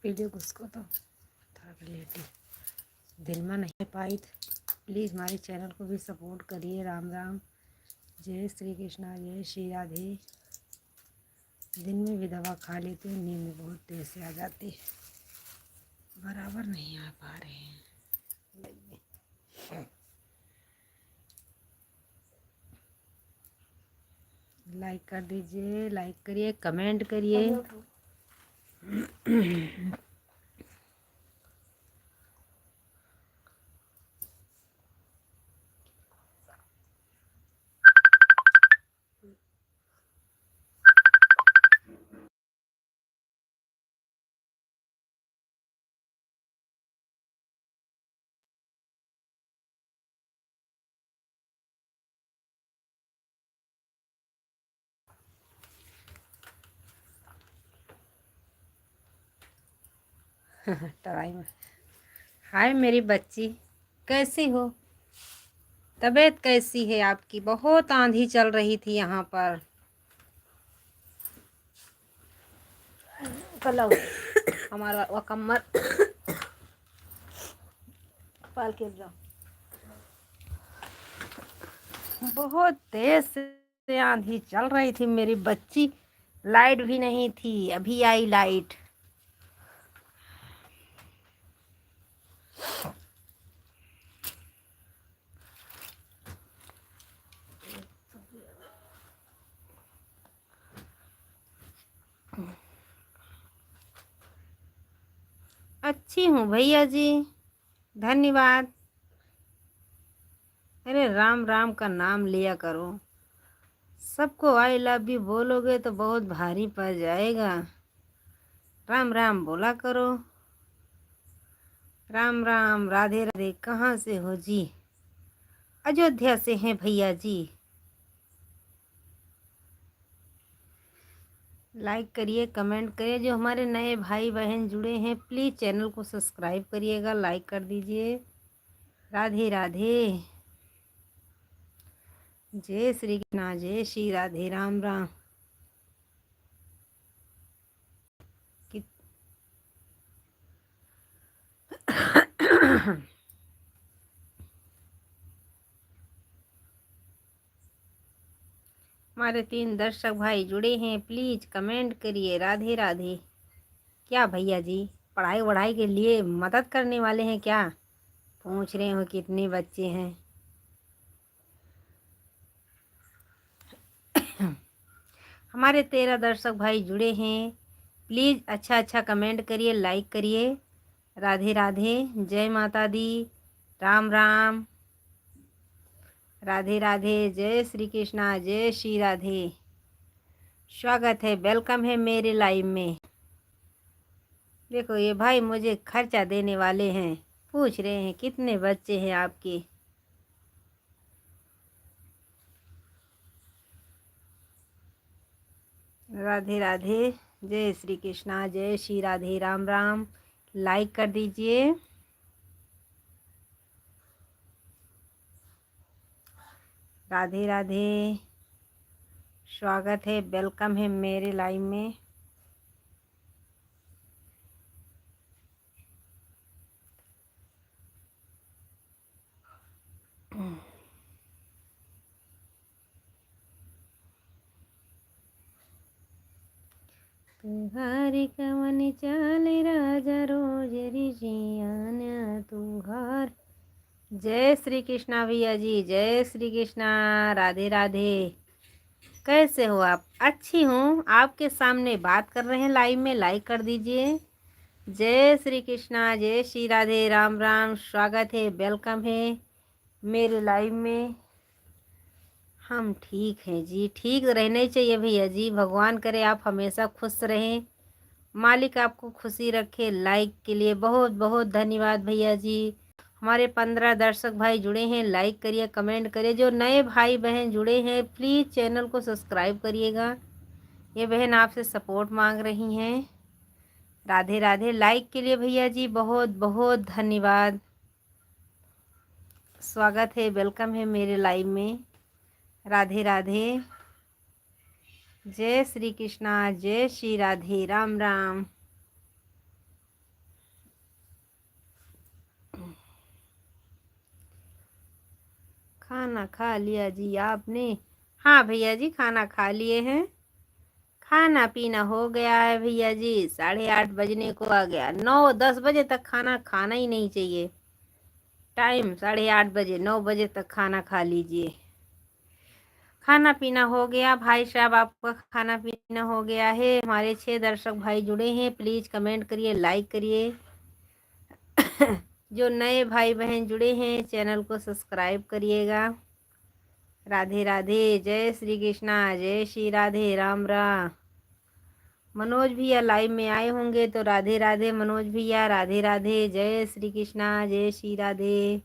Video उसको तो थोड़ा रिलेटिव दिल में नहीं पाई। प्लीज़ हमारे चैनल को भी सपोर्ट करिए। राम राम, जय श्री कृष्णा, जय श्री राधे। दिन में भी दवा खा लेती हूँ, नींद में बहुत देर से आ जाती है, बराबर नहीं आ पा रहे हैं। लाइक कर दीजिए, लाइक करिए, कमेंट करिए। टाइम। हाय मेरी बच्ची, कैसी हो? तबीयत कैसी है आपकी? बहुत आंधी चल रही थी यहाँ पर। कल हमारा वकम्मर पाल के जाओ। बहुत तेज से आंधी चल रही थी मेरी बच्ची, लाइट भी नहीं थी, अभी आई लाइट। अच्छी हूँ भैया जी, धन्यवाद। अरे राम राम का नाम लिया करो, सबको आई लव यू बोलोगे तो बहुत भारी पड़ जाएगा। राम राम बोला करो। राम राम, राधे राधे। कहाँ से हो जी? अयोध्या से हैं भैया जी। लाइक करिए, कमेंट करिए। जो हमारे नए भाई बहन जुड़े हैं प्लीज़ चैनल को सब्सक्राइब करिएगा, लाइक कर दीजिए। राधे राधे, जय श्री कृष्णा, जय श्री राधे। राम राम। हमारे 3 दर्शक भाई जुड़े हैं, प्लीज़ कमेंट करिए। राधे राधे। क्या भैया जी, पढ़ाई वढ़ाई के लिए मदद करने वाले हैं क्या? पूछ रहे हो कितने बच्चे हैं। हमारे 13 दर्शक भाई जुड़े हैं, प्लीज़ अच्छा अच्छा कमेंट करिए, लाइक करिए। राधे राधे, जय माता दी। राम राम, राधे राधे, जय श्री कृष्णा, जय श्री राधे। स्वागत है, वेलकम है मेरे लाइव में। देखो ये भाई मुझे खर्चा देने वाले हैं, पूछ रहे हैं कितने बच्चे हैं आपके। राधे राधे, जय श्री कृष्णा, जय श्री राधे। राम राम, लाइक कर दीजिए। राधे राधे, स्वागत है, वेलकम है मेरे लाइव में। तुहारी कवन चाल राजा रोज रिजियाना तुहार। जय श्री कृष्णा भैया जी, जय श्री कृष्णा। राधे राधे, कैसे हो आप? अच्छी हूँ, आपके सामने बात कर रहे हैं लाइव में, लाइक कर दीजिए। जय श्री कृष्णा, जय श्री राधे। राम राम, स्वागत है, वेलकम है मेरे लाइव में। हम ठीक हैं जी, ठीक रहने चाहिए भैया जी। भगवान करे आप हमेशा खुश रहें, मालिक आपको खुशी रखे। लाइक के लिए बहुत बहुत धन्यवाद भैया जी। हमारे 15 दर्शक भाई जुड़े हैं, लाइक करिए, कमेंट करिए। जो नए भाई बहन जुड़े हैं प्लीज़ चैनल को सब्सक्राइब करिएगा। ये बहन आपसे सपोर्ट मांग रही हैं। राधे राधे, लाइक के लिए भैया जी बहुत बहुत धन्यवाद। स्वागत है, वेलकम है मेरे लाइव में। राधे राधे, जय श्री कृष्णा, जय श्री राधे। राम राम। खाना खा लिया जी आपने? हाँ भैया जी, खाना खा लिए हैं। खाना पीना हो गया है भैया जी। 8:30 बजने को आ गया। 9-10 बजे तक खाना खाना ही नहीं चाहिए। टाइम 8:30 बजे, 9 बजे तक खाना खा लीजिए। खाना पीना हो गया भाई साहब, आपका खाना पीना हो गया है। हमारे 6 दर्शक भाई जुड़े हैं, प्लीज कमेंट करिए, लाइक करिए। जो नए भाई बहन जुड़े हैं चैनल को सब्सक्राइब करिएगा। राधे राधे, जय श्री कृष्णा, जय श्री राधे, राम राम। मनोज भैया लाइव में आए होंगे तो राधे राधे मनोज भैया, राधे राधे, जय श्री कृष्णा, जय श्री राधे।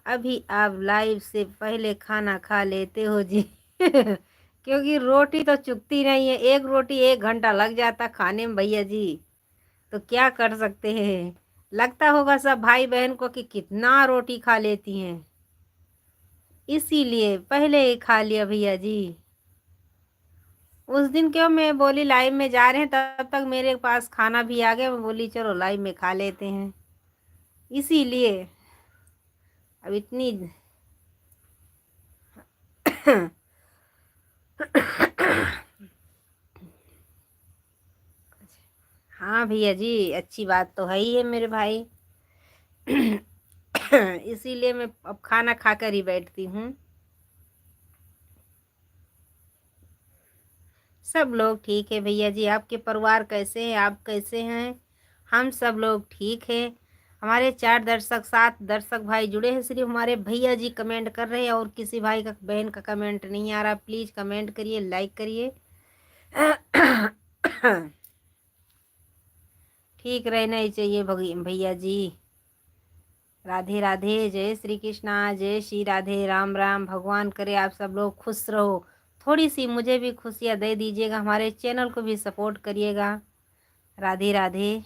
अभी आप लाइव से पहले खाना खा लेते हो जी। क्योंकि रोटी तो चुकती नहीं है, एक रोटी 1 घंटा लग जाता खाने में भैया जी। तो क्या कर सकते हैं। लगता होगा सब भाई बहन को कि कितना रोटी खा लेती हैं, इसीलिए पहले ही खा लिया भैया जी। उस दिन क्यों मैं बोली लाइव में जा रहे हैं, तब तक मेरे पास खाना भी आ गया। मैं बोली चलो लाइव में खा लेते हैं, इसीलिए अब इतनी हाँ भैया जी, अच्छी बात तो है ही है मेरे भाई। इसीलिए मैं अब खाना खाकर ही बैठती हूँ। सब लोग ठीक है भैया जी। आपके परिवार कैसे हैं, आप कैसे हैं? हम सब लोग ठीक हैं। हमारे 4 दर्शक 7 दर्शक भाई जुड़े हैं, सिर्फ हमारे भैया जी कमेंट कर रहे हैं और किसी भाई का बहन का कमेंट नहीं आ रहा। प्लीज़ कमेंट करिए, लाइक करिए। ठीक रहना ही चाहिए भैया जी। राधे राधे, जय श्री कृष्णा, जय श्री राधे, राम राम। भगवान करे आप सब लोग खुश रहो। थोड़ी सी मुझे भी खुशियाँ दे दीजिएगा, हमारे चैनल को भी सपोर्ट करिएगा। राधे राधे,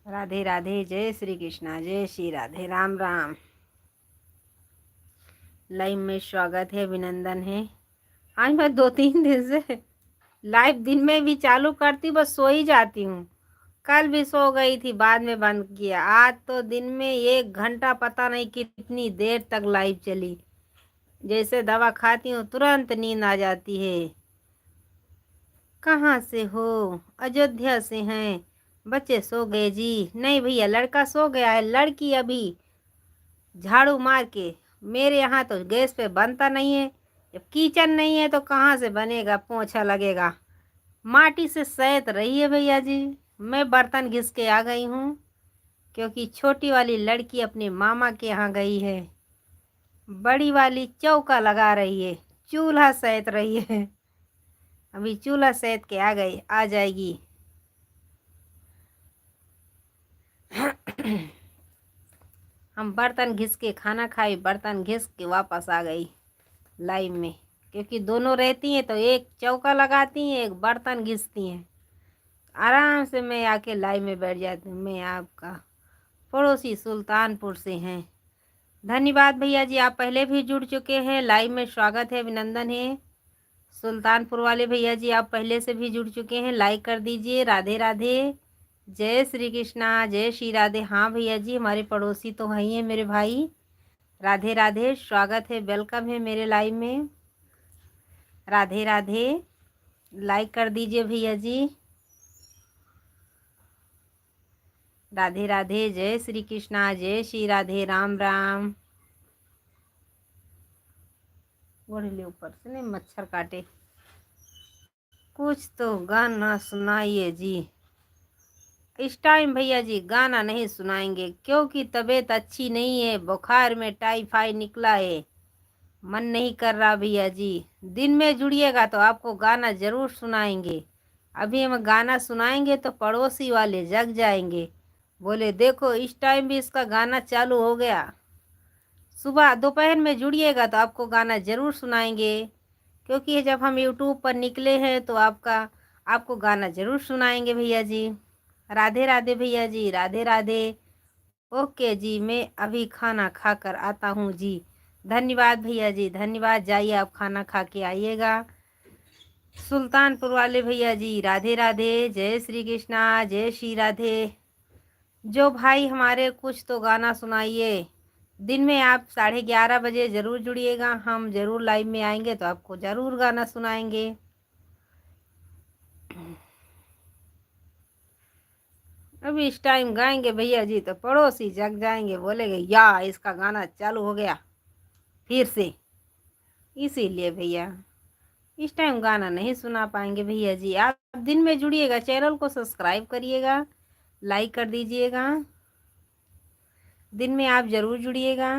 राधे राधे, जय श्री कृष्णा, जय श्री राधे, राम राम। लाइव में स्वागत है, अभिनंदन है। आज मैं 2-3 दिन से लाइव दिन में भी चालू करती, बस सो ही जाती हूँ। कल भी सो गई थी, बाद में बंद किया। आज तो दिन में 1 घंटा पता नहीं कितनी देर तक लाइव चली। जैसे दवा खाती हूँ तुरंत नींद आ जाती है। कहाँ से हो? अयोध्या से हैं। बच्चे सो गए जी? नहीं भैया, लड़का सो गया है, लड़की अभी झाड़ू मार के। मेरे यहाँ तो गैस पे बनता नहीं है, जब किचन नहीं है तो कहाँ से बनेगा, पोछा लगेगा। माटी से सैत रही है भैया जी। मैं बर्तन घिस के आ गई हूँ, क्योंकि छोटी वाली लड़की अपने मामा के यहाँ गई है। बड़ी वाली चौका लगा रही है, चूल्हा सैत रही है। अभी चूल्हा सैत के आ गई, आ जाएगी। हम बर्तन घिस के खाना खाई, बर्तन घिस के वापस आ गई लाइव में। क्योंकि दोनों रहती हैं तो एक चौका लगाती हैं, एक बर्तन घिसती हैं। आराम से मैं आके लाइव में बैठ जाती हूँ। मैं आपका पड़ोसी सुल्तानपुर से हैं। धन्यवाद भैया जी, आप पहले भी जुड़ चुके हैं। लाइव में स्वागत है, अभिनंदन है। सुल्तानपुर वाले भैया जी, आप पहले से भी जुड़ चुके हैं, लाइक कर दीजिए। राधे राधे, जय श्री कृष्णा, जय श्री राधे। हाँ भैया जी, हमारे पड़ोसी तो वही हैं मेरे भाई। राधे राधे, स्वागत है, वेलकम है मेरे लाइव में। राधे राधे, लाइक कर दीजिए भैया जी। राधे राधे, जय श्री कृष्णा, जय श्री राधे, राम राम। ले ऊपर से नहीं मच्छर काटे। कुछ तो गाना सुनाइए जी। इस टाइम भैया जी गाना नहीं सुनाएंगे, क्योंकि तबीयत अच्छी नहीं है, बुखार में टाइफाइड निकला है। मन नहीं कर रहा भैया जी। दिन में जुड़िएगा तो आपको गाना जरूर सुनाएंगे। अभी हम गाना सुनाएंगे तो पड़ोसी वाले जग जाएंगे, बोले देखो इस टाइम भी इसका गाना चालू हो गया। सुबह दोपहर में जुड़िएगा तो आपको गाना ज़रूर सुनाएंगे, क्योंकि जब हम यूट्यूब पर निकले हैं तो आपको गाना ज़रूर सुनाएंगे भैया जी। राधे राधे भैया जी, राधे राधे। ओके जी, मैं अभी खाना खाकर आता हूँ जी। धन्यवाद भैया जी, धन्यवाद। जाइए आप खाना खा के आइएगा। सुल्तानपुर वाले भैया जी, राधे राधे, जय श्री कृष्णा, जय श्री राधे। जो भाई हमारे कुछ तो गाना सुनाइए। दिन में आप 11:30 बजे ज़रूर जुड़िएगा, हम ज़रूर लाइव में आएंगे तो आपको ज़रूर गाना सुनाएंगे। अभी इस टाइम गाएंगे भैया जी तो पड़ोसी जग जाएंगे, बोलेंगे या इसका गाना चालू हो गया फिर से। इसीलिए भैया इस टाइम गाना नहीं सुना पाएंगे भैया जी। आप दिन में जुड़िएगा, चैनल को सब्सक्राइब करिएगा, लाइक कर दीजिएगा। दिन में आप ज़रूर जुड़िएगा।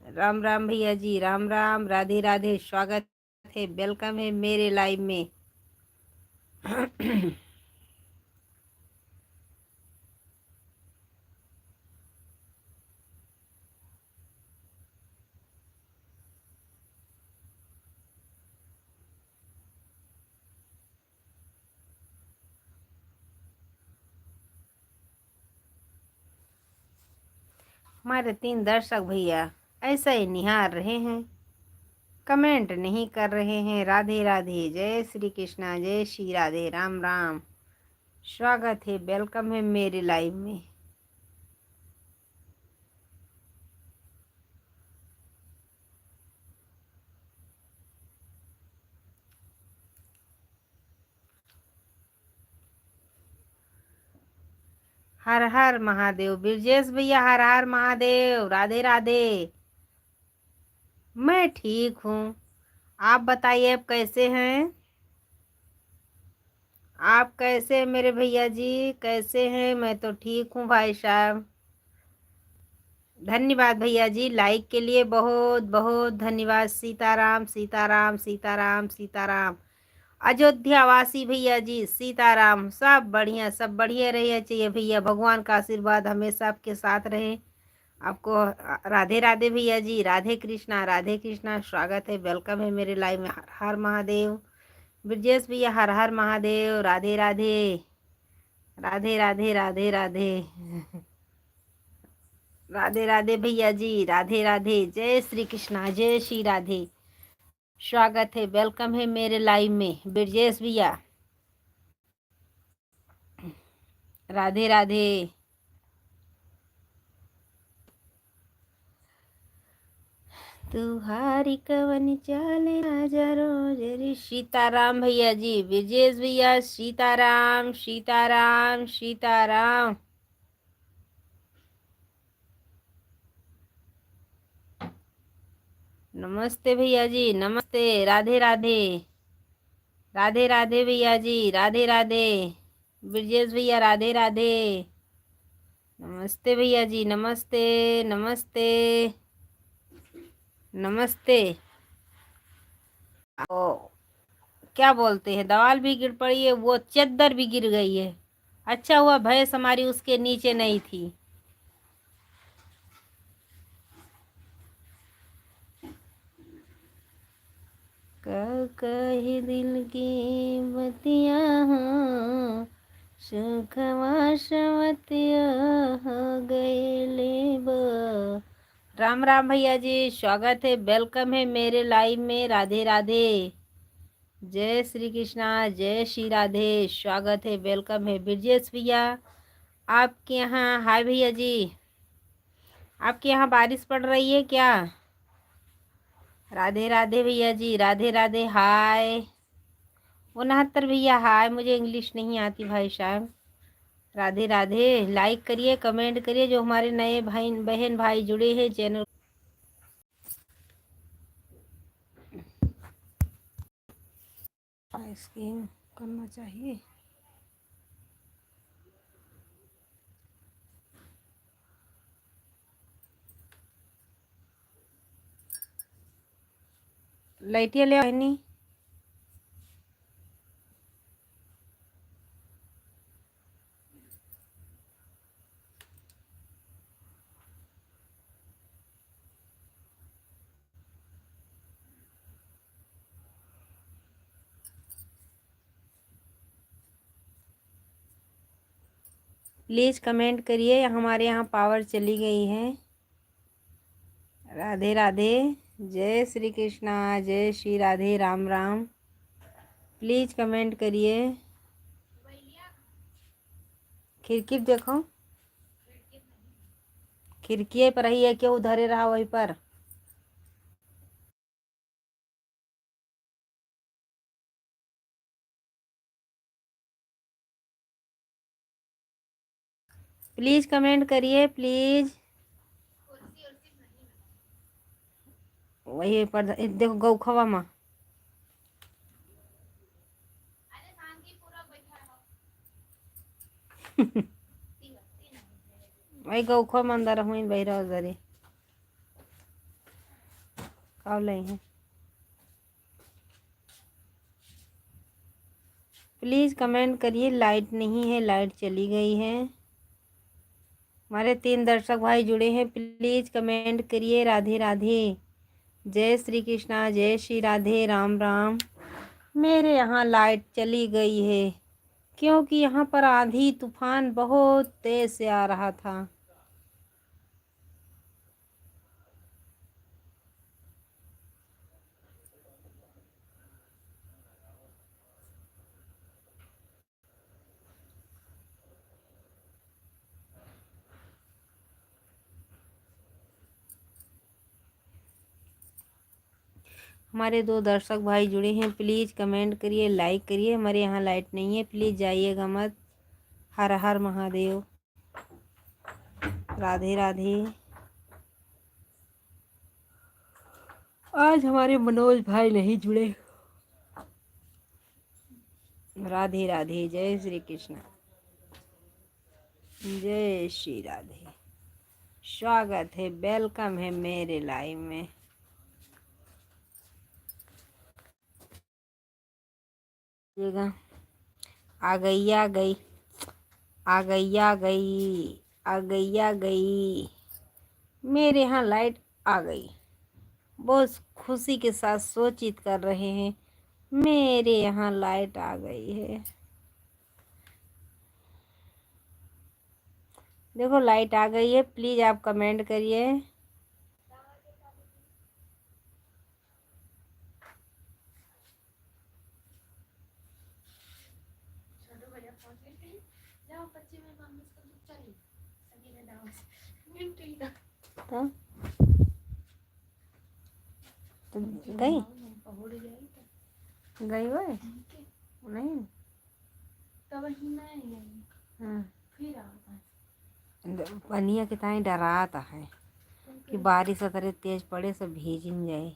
राम राम भैया जी, राम राम, राधे राधे, स्वागत है, वेलकम है मेरे लाइव में। हमारे 3 दर्शक भैया ऐसा ही निहार रहे हैं, कमेंट नहीं कर रहे हैं। राधे राधे, जय श्री कृष्णा, जय श्री राधे, राम राम, स्वागत है, वेलकम है मेरे लाइव में। हर हर महादेव, ब्रजेश भैया हर हर महादेव, राधे राधे। मैं ठीक हूँ, आप बताइए आप कैसे हैं? आप कैसे हैं मेरे भैया जी, कैसे हैं? मैं तो ठीक हूँ भाई साहब। धन्यवाद भैया जी, लाइक के लिए बहुत बहुत धन्यवाद। सीताराम सीताराम सीताराम सीताराम। अयोध्या वासी भैया जी सीताराम। सब बढ़िया, सब बढ़िया रहे चाहिए भैया, भगवान का आशीर्वाद हमेशा आपके साथ रहे। आपको राधे राधे भैया जी, राधे कृष्णा, राधे कृष्णा, स्वागत है, वेलकम है मेरे लाइव में। हर हर महादेव। ब्रजेश भैया हर हर महादेव, राधे राधे, राधे राधे, राधे राधे, राधे राधे भैया जी, राधे राधे, जय श्री कृष्णा, जय श्री राधे, स्वागत है, वेलकम है मेरे लाइव में। ब्रजेश भैया राधे राधे। तुहारी कवन चाले राजा रोज रे। सीताराम भैया जी, ब्रजेश भैया सीताराम सीताराम सीताराम। नमस्ते भैया जी, नमस्ते, राधे राधे, राधे राधे भैया जी, राधे राधे, ब्रजेश भैया राधे राधे। नमस्ते भैया जी, नमस्ते, नमस्ते, नमस्ते। ओ क्या बोलते हैं, दवाल भी गिर पड़ी है, वो चद्दर भी गिर गई है। अच्छा हुआ भैंस हमारी उसके नीचे नहीं थी। कही दिल की बतिया हो, सुखवा सवतिया हो गए ले बा। राम राम भैया जी, स्वागत है, वेलकम है मेरे लाइव में। राधे राधे, जय श्री कृष्णा, जय श्री राधे, स्वागत है, वेलकम है। ब्रजेश भैया आपके यहाँ, हाय भैया जी, आपके यहाँ बारिश पड़ रही है क्या? राधे राधे भैया जी, राधे राधे, हाय। 69 भैया हाय, मुझे इंग्लिश नहीं आती भाई साहब। राधे राधे, लाइक करिए, कमेंट करिए, जो हमारे नए भाई बहन भाई जुड़े हैं चैनल। स्कैन करना चाहिए। लाइटिया ले नहीं। प्लीज़ कमेंट करिए, हमारे यहाँ पावर चली गई है। राधे राधे, जय श्री कृष्णा, जय श्री राधे, राम राम। प्लीज़ कमेंट करिए। खिड़की देखो, खिड़की पर ही है, क्यों उधरे रहा वहीं पर। प्लीज कमेंट करिए प्लीज। वही पर देखो गौखवा माँ। वही गौखवा में अंदर हुई बहरा उधरे कब ले हैं। प्लीज कमेंट करिए। लाइट नहीं है, लाइट चली गई है। हमारे 3 दर्शक भाई जुड़े हैं, प्लीज कमेंट करिए। राधे राधे, जय श्री कृष्णा, जय श्री राधे, राम राम। मेरे यहाँ लाइट चली गई है क्योंकि यहाँ पर आंधी तूफान बहुत तेज से आ रहा था। हमारे 2 दर्शक भाई जुड़े हैं, प्लीज़ कमेंट करिए, लाइक करिए। हमारे यहाँ लाइट नहीं है, प्लीज़ जाइएगा मत। हर हर महादेव, राधे राधे। आज हमारे मनोज भाई नहीं जुड़े। राधे राधे, जय श्री कृष्ण, जय श्री राधे। स्वागत है, वेलकम है मेरे लाइव में। आ गई आ गई आ गई आ गई आ गई आ गई। मेरे यहाँ लाइट आ गई। बहुत खुशी के साथ सूचित कर रहे हैं, मेरे यहाँ लाइट आ गई है। देखो लाइट आ गई है, प्लीज आप कमेंट करिए। तो गई गई वो नहीं। हाँ, पनिया के ताई डराता है कि बारिश अतरे तेज पड़े से भीज न जाए।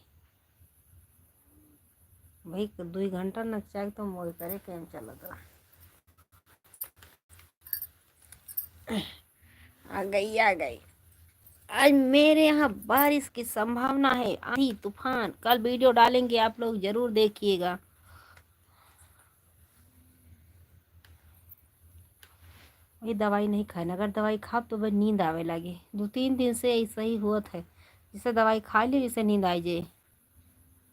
भाई 2 घंटा नचाक तो मोल करे केम चलत रहा। आ गई आ गई। आज मेरे यहाँ बारिश की संभावना है, आंधी तूफान। कल वीडियो डालेंगे, आप लोग जरूर देखिएगा। वही दवाई नहीं खाना, अगर दवाई खाब तो बस नींद आवे लगे। 2-3 दिन से ऐसा ही हुआ है, जैसे दवाई खा ली जैसे नींद आ जाए।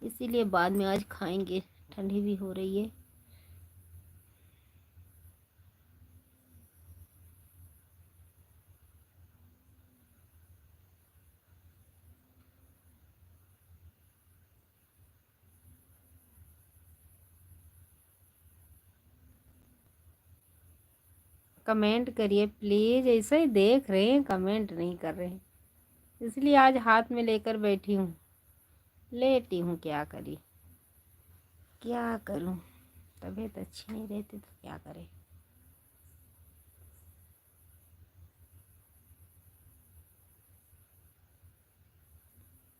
इसीलिए बाद में आज खाएंगे, ठंडी भी हो रही है। कमेंट करिए प्लीज़। ऐसे ही देख रहे हैं, कमेंट नहीं कर रहे हैं, इसलिए आज हाथ में लेकर बैठी हूँ, लेटी हूँ। क्या करी, क्या करूँ, तबीयत अच्छी नहीं रहती तो क्या करें।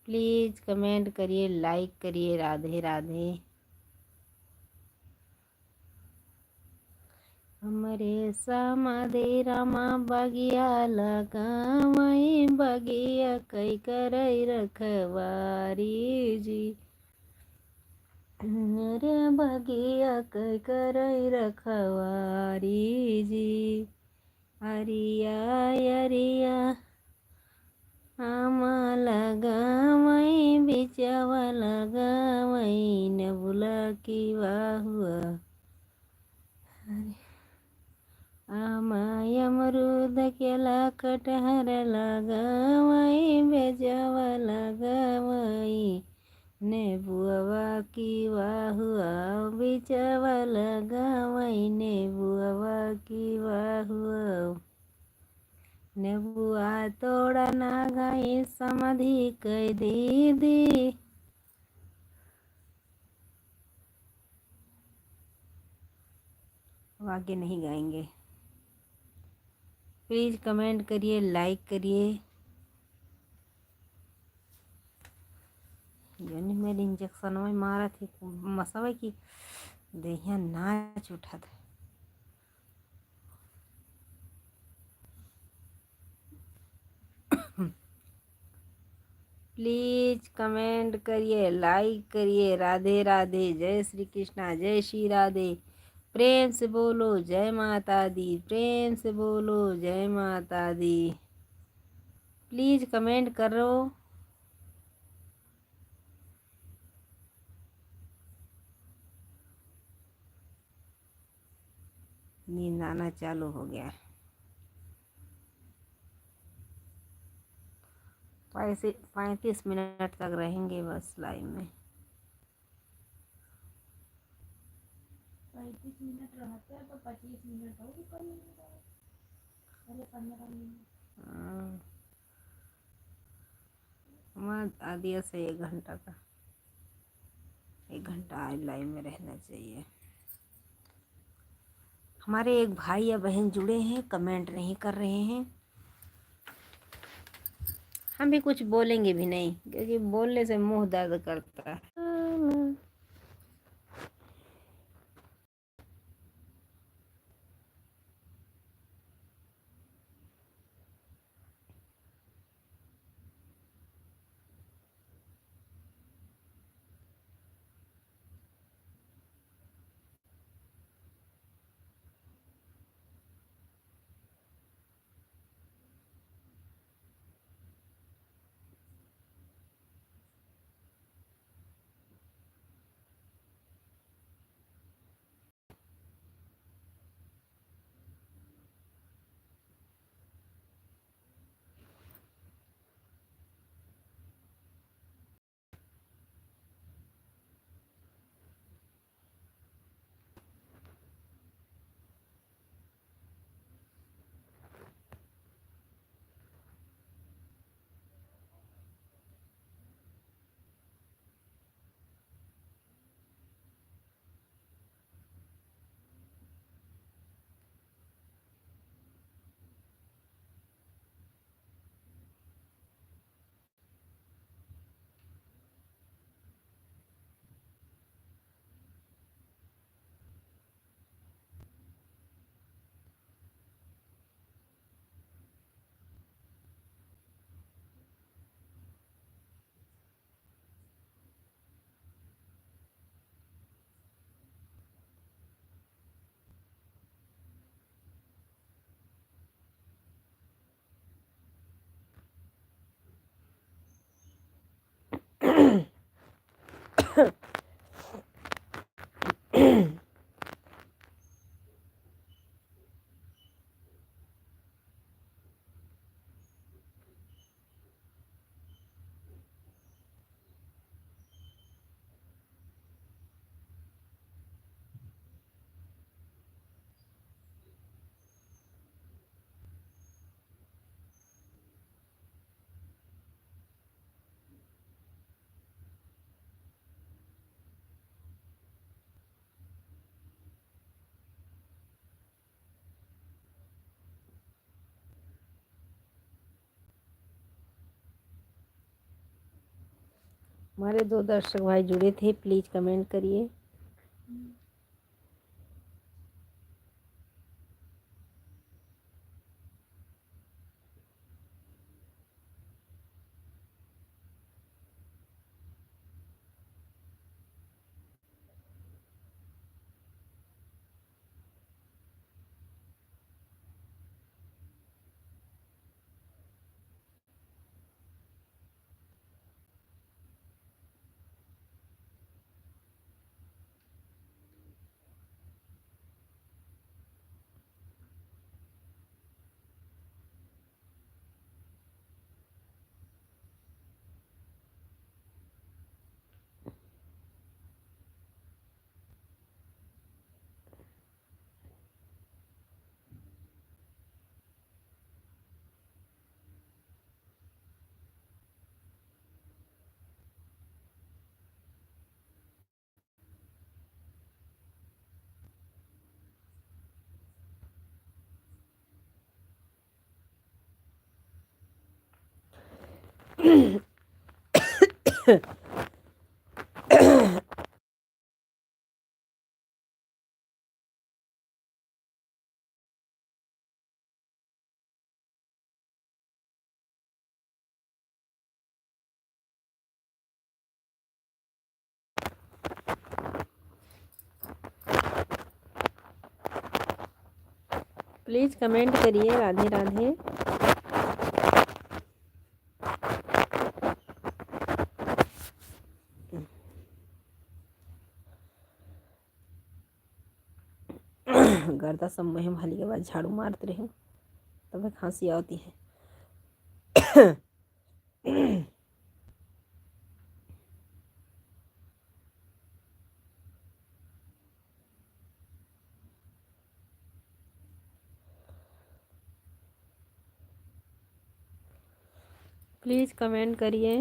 प्लीज़ कमेंट करिए, लाइक करिए। राधे राधे। हमरे समाधे रामा बगिया लगावई, बगिया कई करई रखवारी जी। मेरे बगिया कई करई रखवारी जी। अरिया अरिया आमा लगावई, बिचवा लगावई, नबुला की वाहुआ। आमाय अमरूद केला कटहर लगावई, बेजवा लगावई, ने बुआवा की वाहुआ बिचवल गवई ने बुआवा की वाहुआ ने बुआ तोड़ा ना गई समाधि कह दीदी। आगे नहीं गाएंगे। प्लीज़ कमेंट करिए, लाइक करिए। यानी मेरे इंजेक्शन में मारा थी मसवे की देहिया नाच उठा था। प्लीज कमेंट करिए, लाइक करिए। राधे राधे, जय श्री कृष्णा, जय श्री राधे। प्रेम से बोलो जय माता दी, प्रेम से बोलो जय माता दी। प्लीज कमेंट करो। नींद आना चालू हो गया। 35 मिनट तक रहेंगे बस लाइव में। 35 मिनट रहते हैं तो 25 मिनट होगी। 15 मिनट। मैं आधी से 1 घंटा का, 1 घंटा लाइव में रहना चाहिए। हमारे एक भाई या बहन जुड़े हैं, कमेंट नहीं कर रहे हैं। हम भी कुछ बोलेंगे भी नहीं क्योंकि बोलने से मुंह दर्द करता है। हमारे 2 दर्शक भाई जुड़े थे, प्लीज कमेंट करिए। प्लीज़ कमेंट करिए राधे राधे। गर्दा सब मुँह भाली के बाद झाड़ू मारते रहे तब खांसी आती है। प्लीज़ कमेंट करिए।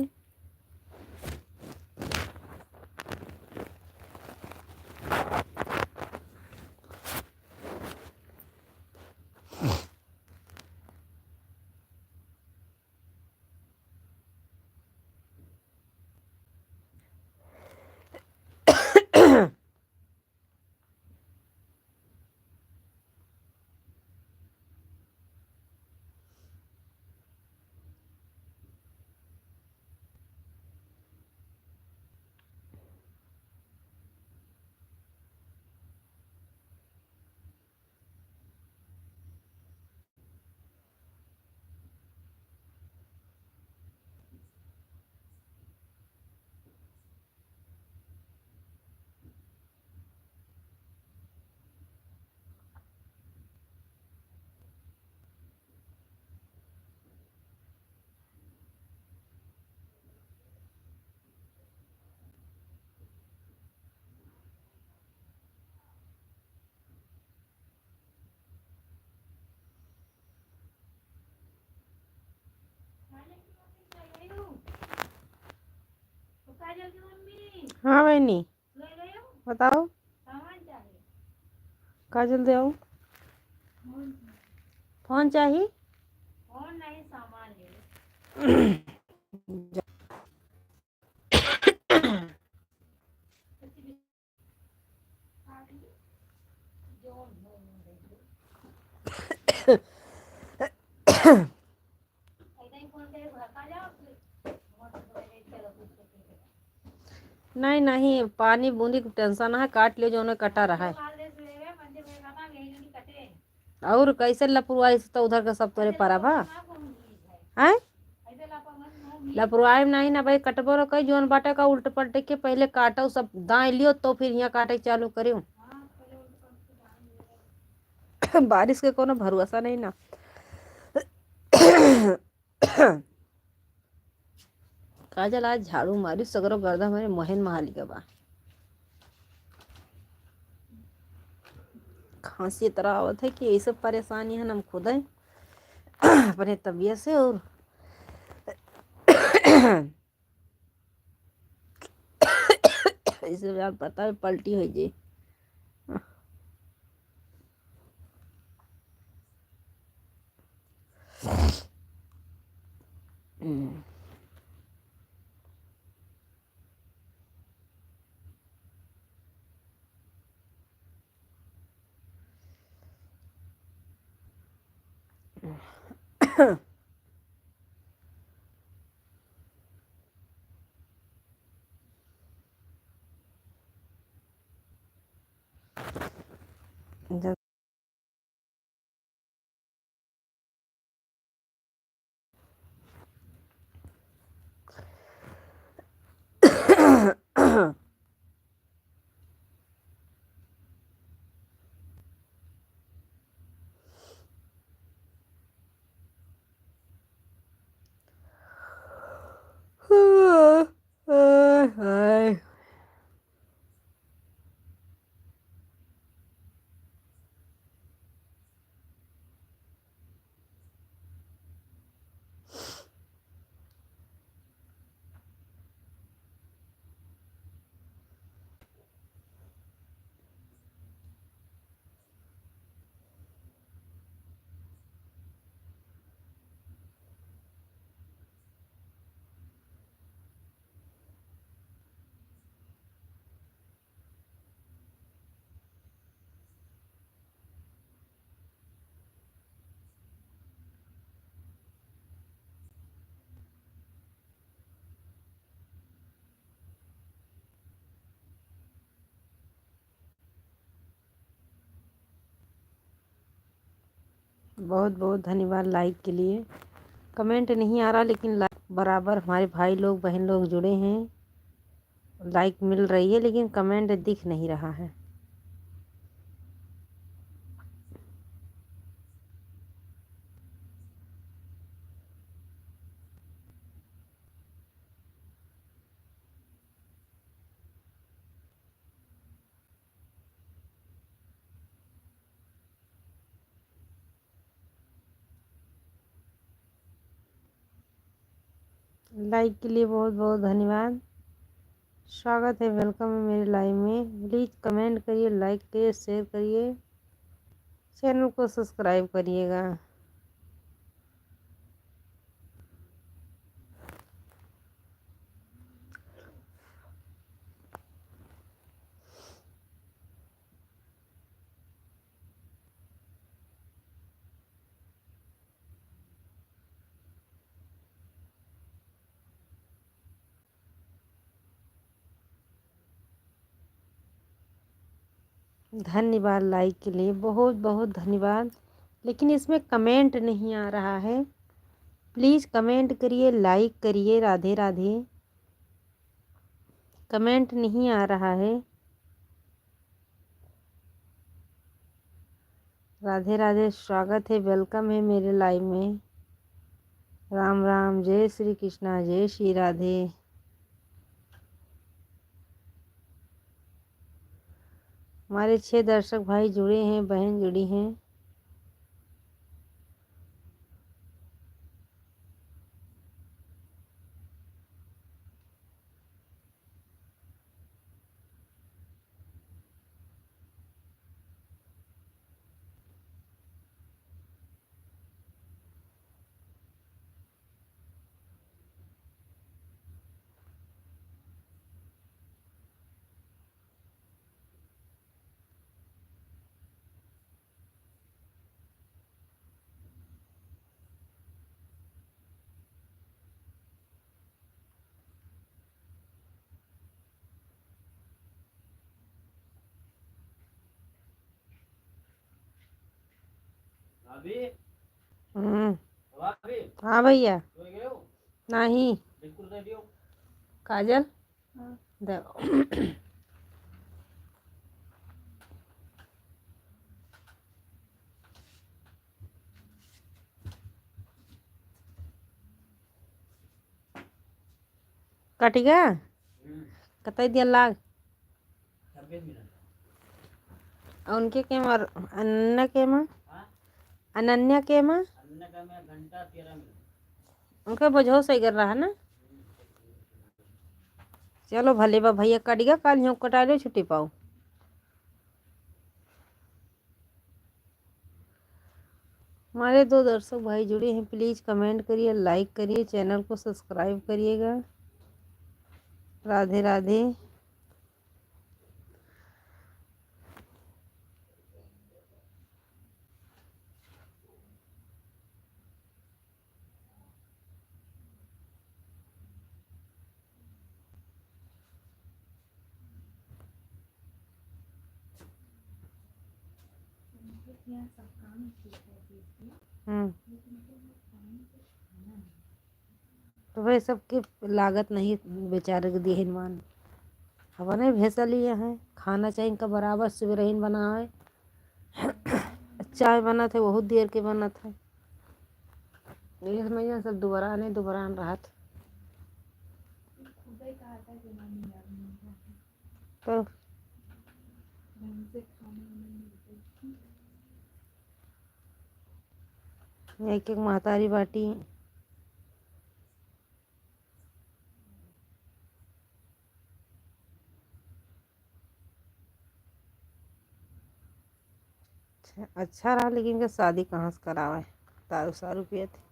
हाँ बहनी बताओ का जल्दी आओ। फोन चाहिए। फोन नहीं, सामान ले नहीं नहीं, पानी बूंदी की टेंशन है, काट लियो जो उन्हें कटा रहा है। और कैसे लपरवाही से तो उधर का सब तोरे पारा बा है। लापरवाही में नहीं ना भाई, कटबो रो कई जोन बाटे का उल्ट पलटे के पहले काटो सब दाएं लियो तो फिर यहाँ काटे चालू करियो। बारिश के कोनो भरोसा नहीं ना। काजल आज झाड़ू मारी सगरो गर्दा मेरे मोहन महाली के बा। खांसी तरह आवत है कि ये सब परेशानी है, हम खुद है अपने तबीयत से। और इसे यार पता है पलटी हो जी। जब बहुत बहुत धन्यवाद लाइक के लिए। कमेंट नहीं आ रहा लेकिन लाइक बराबर हमारे भाई लोग बहन लोग जुड़े हैं, लाइक मिल रही है लेकिन कमेंट दिख नहीं रहा है। लाइक के लिए बहुत बहुत धन्यवाद। स्वागत है, वेलकम है मेरे लाइव में। प्लीज़ कमेंट करिए, लाइक करिए, शेयर करिए, चैनल को सब्सक्राइब करिएगा। धन्यवाद लाइक के लिए, बहुत बहुत धन्यवाद। लेकिन इसमें कमेंट नहीं आ रहा है। प्लीज़ कमेंट करिए, लाइक करिए। राधे राधे। कमेंट नहीं आ रहा है। राधे राधे। स्वागत है, वेलकम है मेरे लाइव में। राम राम, जय श्री कृष्णा, जय श्री राधे। हमारे 6 दर्शक भाई जुड़े हैं, बहन जुड़ी हैं। हम्म। हाँ भैया। नहीं काजल दे। कट गया कतई दिया लाग। उनके के मार अनन्या के माँ, अनन्या के माँ उनका बुझो सही कर रहा है ना। चलो भले बा भैया, कट गया कल यूँ कटा लो, छुट्टी पाओ। हमारे 2 दर्शक भाई जुड़े हैं, प्लीज़ कमेंट करिए, लाइक करिए, चैनल को सब्सक्राइब करिएगा। राधे राधे। तो भाई सबकी लागत नहीं बेचारे को दी हनुमान। हवा नहीं भैंसा लिए हैं, खाना चाहिए इनका बराबर सुबह बना है। चाय बना थे बहुत देर के बना था। ये समझ सब दोबारा नहीं दोबारा रहा था। तो एक एक महतारी बाटी। अच्छा रहा लेकिन इनका शादी कहाँ से करावा है, दारू सारू पिए थे।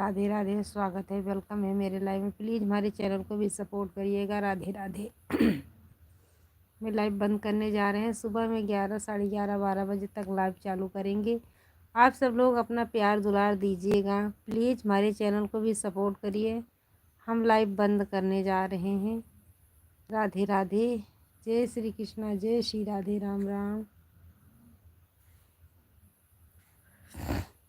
राधे राधे, स्वागत है, वेलकम है मेरे लाइव में। प्लीज़ हमारे चैनल को भी सपोर्ट करिएगा। राधे राधे। मैं लाइव बंद करने जा रहे हैं। सुबह में 11, साढ़े 11, 12 बजे तक लाइव चालू करेंगे। आप सब लोग अपना प्यार दुलार दीजिएगा। प्लीज़ हमारे चैनल को भी सपोर्ट करिए। हम लाइव बंद करने जा रहे हैं। राधे राधे। जय श्री कृष्णा, जय श्री राधे, राम राम।